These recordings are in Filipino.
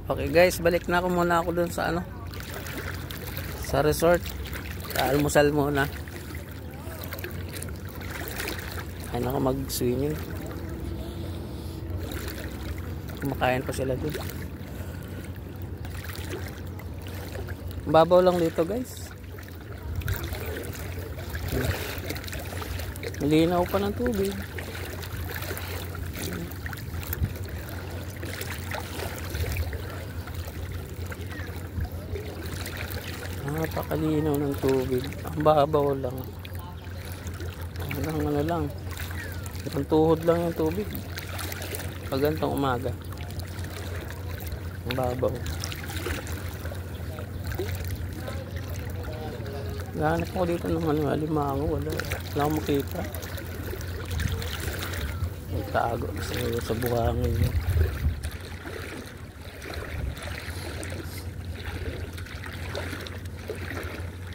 Okay guys, balik na ako muna ako dun sa ano, sa resort. Almusal muna. Ayun ako mag-swimming. Kumakain pa sila dun. Babaw lang dito guys. Malinaw pa ng tubig. Napakalinaw ng tubig. Ang babaw lang. Ano lang. Ang tuhod lang yung tubig. Pag gantong umaga. Ang babaw. Nahanap ko dito ng alimango. Wala akong makita. Nagtago sa buhangin.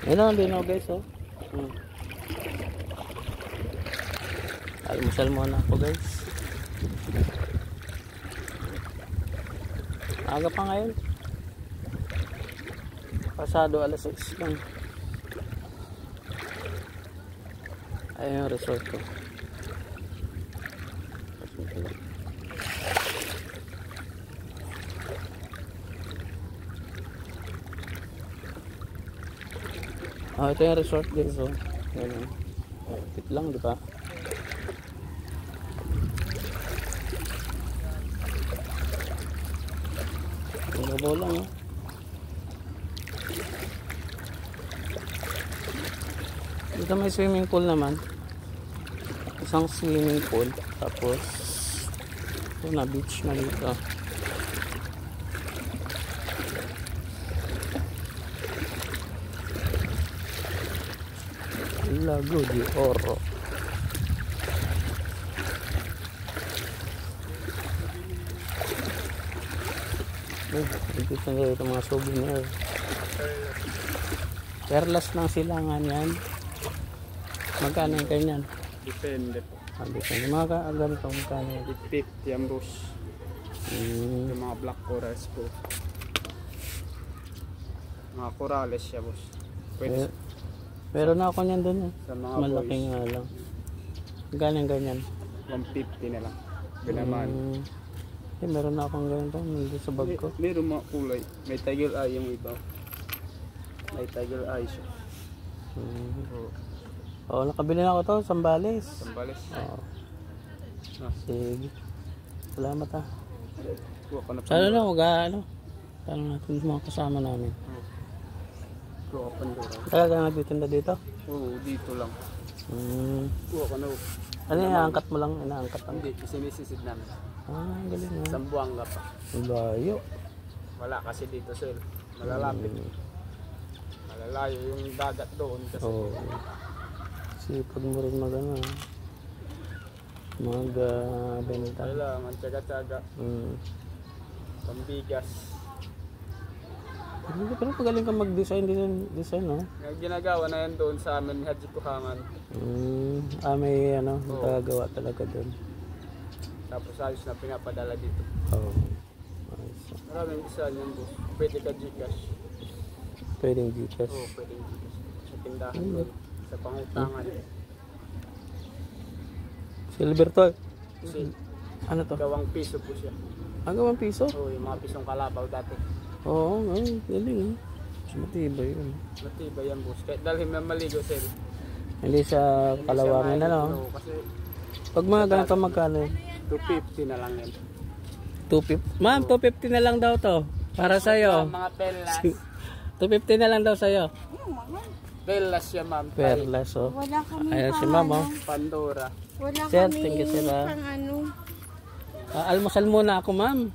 Ayun ang linaw guys, oh. Almusal muna ako guys. Aga pa ngayon. Pasado alas 6 lang. Ayun yung resort ko. Ito yung resort guys, oh. Ayan, oh. Tip lang, di ba? Babaw lang, oh. Dito may swimming pool naman. Isang swimming pool. Tapos ito na, beach na dito. Lago de Oro. Dito na ito mga souvenir. Perlas ng silangan yan. Magkano yung kanyan? Depende po. Depende. Mga ganito magkano yan? 50 ang bus. Yung mga black corals po. Mga corales siya boss. Pwede. Meron na ako niyan dun eh. Sa mga malaking nga lang. Ganyan ganyan. 150 na lang. Binaman. Meron na akong ganito nandito sa bag ko. Meron mga kulay. May tiger eye yung iba. May tiger eye siya. Nakabili na ako to, Sambales. Sambales. Sige. Salamat ah. Sana lang ano. Sana natin mga kasama namin. Kuha ka na. Talaga nagtitinda dito? Oo, dito lang. Kuha ka na. Ano yung angkat mo lang? Inaangkat lang? Hindi, sinisisid namin. Galing na. Sambuanga pa. Layo. Wala kasi dito sir. Malalapit. Malalayo yung dagat doon kasi. Sipag mo rin benta. Kailangan tsaga-tsaga. Pambigas. Pero pagaling ka mag-design, no? Ginagawa na yan doon sa amin, Haji Kuhangan. May nagagawa talaga doon. Tapos ayos na pinapadala dito. Maraming design yan boss. Pwede ka Gcash. Pwedeng Gcash. Oo, pwedeng Gcash. Sa tindahan doon. Sa pangutangan. Silver to. Kasi, ano to? gawang piso po siya. Gawang piso? Oo, yung mga pisong kalabaw dati. Oo, galing. Matibay yun. Matibay yan boss. Kahit dalhin na maligo sir. Hindi siya kalawangin Oo, kasi pag mga ganito magkano? 250 na lang yan. 250? Ma'am, 250 na lang daw to. Para sa'yo. Mga perlas. 250 na lang daw sa'yo. Perlas siya ma'am. Perlas, oh. Wala kami Ayan si ma'am, oh. Pandora. Wala Sir, kami thank you, sir, pang ano. Almusal muna ako, ma'am.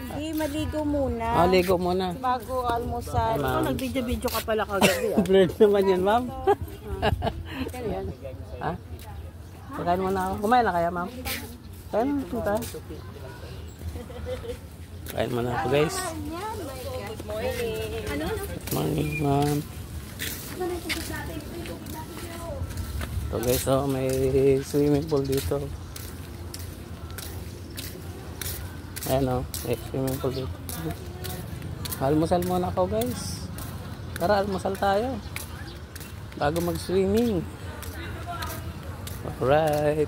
Hindi, maligo muna. Ligo muna. Bago almusal. Nag-video-video ka pala kagabi. Blurred naman yan, ma'am. Ha? Kakain muna ako. Kumain na kaya, ma'am? Kain na, punta. Kain muna ako, guys. Morning, ma'am. So guys, may swimming pool dito. Ayan o, may swimming pool dito. Almusal muna ako guys. Tara, almusal tayo. Bago mag-swimming. Alright.